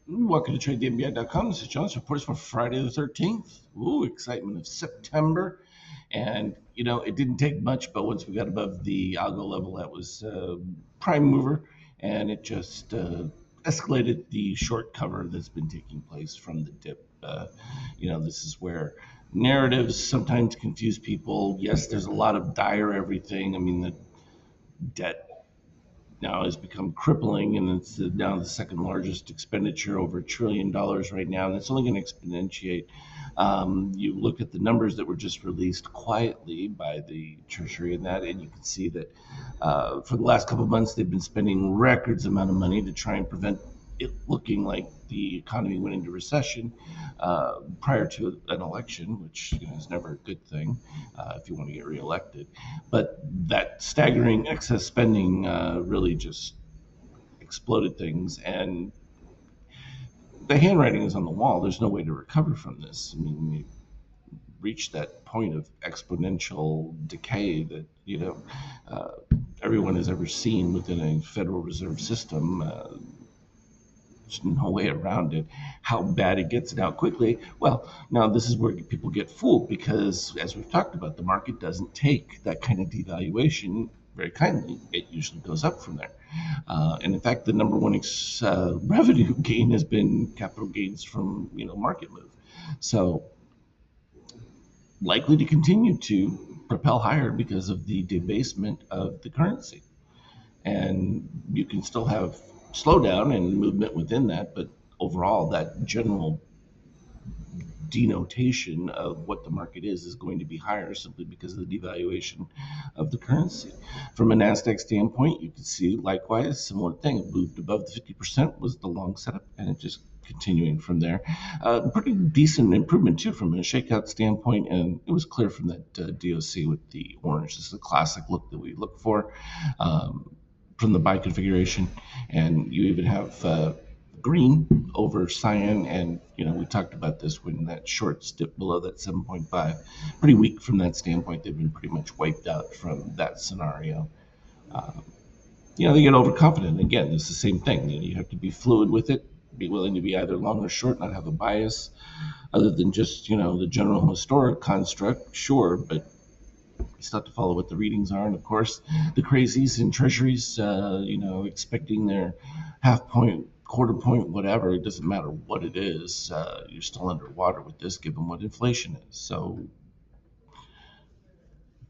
Welcome to TradeTheMBI.com. This is John's reports for Friday the 13th. Ooh, excitement of September. And, it didn't take much, but once we got above the algo level, that was prime mover. And it just escalated the short cover that's been taking place from the dip. This is where narratives sometimes confuse people. Yes, there's a lot of dire everything. I mean, the debt now has become crippling, and it's now the second largest expenditure, over $1 trillion right now, and it's only going to exponentiate. You look at the numbers that were just released quietly by the Treasury and that, and you can see that for the last couple of months they've been spending records amount of money to try and prevent it looking like the economy went into recession prior to an election, which is never a good thing if you want to get reelected. But that staggering excess spending really just exploded things, and the handwriting is on the wall. There's no way to recover from this. I mean, we reached that point of exponential decay that uh, everyone has ever seen within a Federal Reserve system. There's no way around it. How bad it gets and how quickly. Well, now this is where people get fooled because, as we've talked about, the market doesn't take that kind of devaluation very kindly. It usually goes up from there. And in fact, the number one revenue gain has been capital gains from market move. So likely to continue to propel higher because of the debasement of the currency. And you can still have slowdown and movement within that, but overall, that general denotation of what the market is going to be higher simply because of the devaluation of the currency. From a Nasdaq standpoint, you can see likewise similar thing. It moved above the 50% was the long setup, and it just continuing from there. Pretty decent improvement too from a shakeout standpoint, and it was clear from that DOC with the orange. This is a classic look that we look for. From the buy configuration, and you even have green over cyan, and we talked about this when that short dipped below that 7.5. Pretty weak from that standpoint. They've been pretty much wiped out from that scenario. Um, they get overconfident. Again, it's the same thing. You have to be fluid with it, be willing to be either long or short, not have a bias other than just the general historic construct. Sure, but you still have to follow what the readings are, and of course, the crazies in treasuries, expecting their half point, quarter point, whatever. It doesn't matter what it is. You're still underwater with this, given what inflation is. So,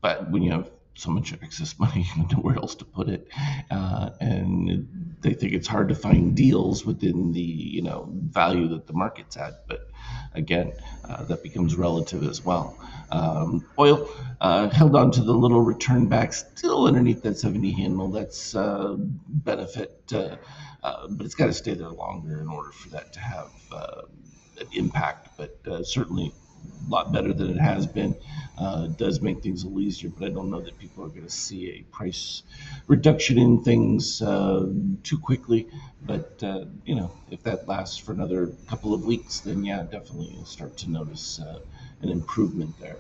but when you have so much excess money, nowhere else to put it, and they think it's hard to find deals within the value that the market's at. But again, that becomes relative as well. Oil held on to the little return back, still underneath that 70 handle. That's benefit, but it's got to stay there longer in order for that to have an impact. But certainly a lot better than it has been. Does make things a little easier, but I don't know that people are going to see a price reduction in things too quickly. But if that lasts for another couple of weeks, then yeah, definitely you'll start to notice an improvement there.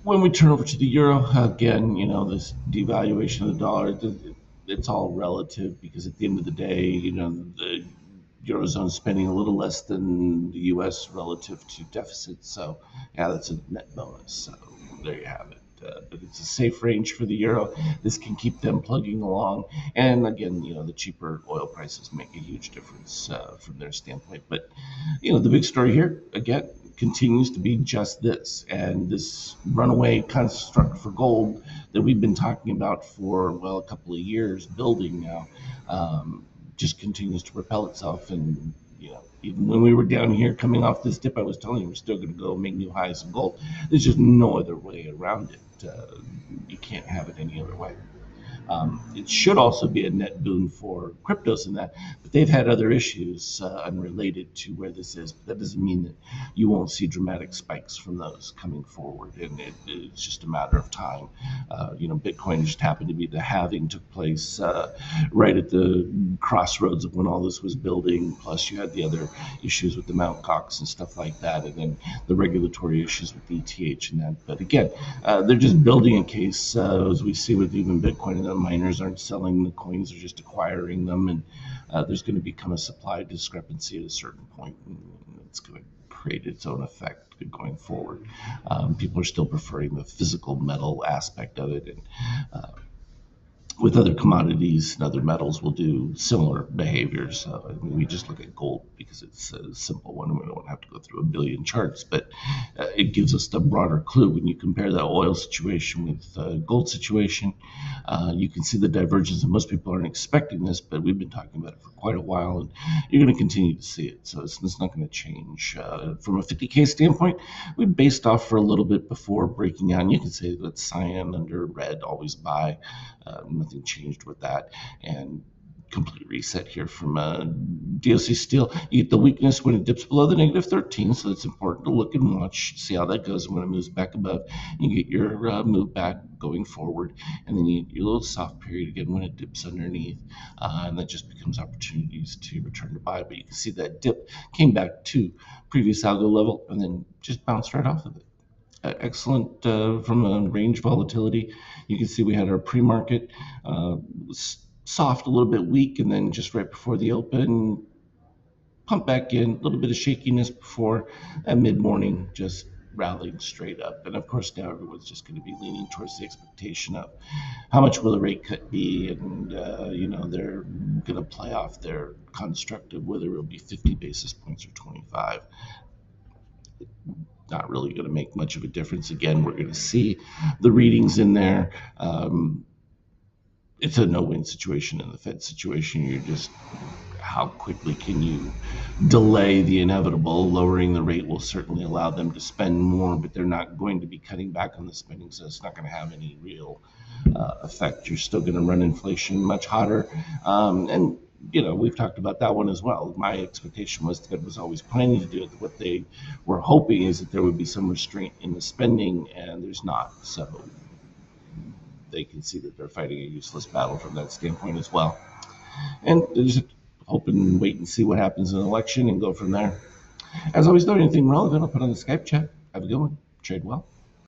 When we turn over to the euro, again, this devaluation of the dollar, it's all relative because at the end of the day, the eurozone spending a little less than the U.S. relative to deficit. So yeah, that's a net bonus. So there you have it. But it's a safe range for the euro. This can keep them plugging along. And again, the cheaper oil prices make a huge difference from their standpoint. But the big story here again continues to be just this, and this runaway construct for gold that we've been talking about for a couple of years, building now. Just continues to propel itself. And even when we were down here coming off this dip, I was telling you we're still going to go make new highs in gold. There's just no other way around it. You can't have it any other way. It should also be a net boon for cryptos in that, but they've had other issues unrelated to where this is. But that doesn't mean that you won't see dramatic spikes from those coming forward, and it's just a matter of time. Bitcoin just happened to be the halving took place right at the crossroads of when all this was building. Plus, you had the other issues with the Mt. Gox and stuff like that, and then the regulatory issues with ETH and that. But again, they're just building a case, as we see with even Bitcoin and miners aren't selling the coins; they're just acquiring them, and there's going to become a supply discrepancy at a certain point, and it's going to create its own effect going forward. People are still preferring the physical metal aspect of it, and with other commodities and other metals, we'll do similar behaviors. We just look at gold because it's a simple one. We don't have to go through a billion charts, but it gives us the broader clue. When you compare the oil situation with the gold situation, you can see the divergence, and most people aren't expecting this, but we've been talking about it for quite a while, and you're going to continue to see it. So it's not going to change. From a 50K standpoint, we based off for a little bit before breaking out. And you can say that cyan under red, always buy. Nothing changed with that, and complete reset here from DOC Steel. You get the weakness when it dips below the negative 13, so it's important to look and watch, see how that goes. And when it moves back above, you get your move back going forward, and then you get your little soft period again when it dips underneath, and that just becomes opportunities to return to buy. But you can see that dip came back to previous algo level and then just bounced right off of it. Excellent from a range volatility. You can see we had our pre-market soft, a little bit weak, and then just right before the open, pump back in, a little bit of shakiness before, and mid-morning just rallying straight up. And of course, now everyone's just going to be leaning towards the expectation of how much will the rate cut be, and they're going to play off their construct of whether it'll be 50 basis points or 25. Not really going to make much of a difference. Again, we're going to see the readings in there. It's a no-win situation in the Fed situation. You're just, how quickly can you delay the inevitable? Lowering the rate will certainly allow them to spend more, but they're not going to be cutting back on the spending, so it's not going to have any real effect. You're still going to run inflation much hotter, and we've talked about that one as well. My expectation was the Fed was always planning to do it. What they were hoping is that there would be some restraint in the spending, and there's not. So they can see that they're fighting a useless battle from that standpoint as well. And they just hope and wait and see what happens in the election and go from there. As always, though, anything relevant, I'll put on the Skype chat. Have a good one. Trade well.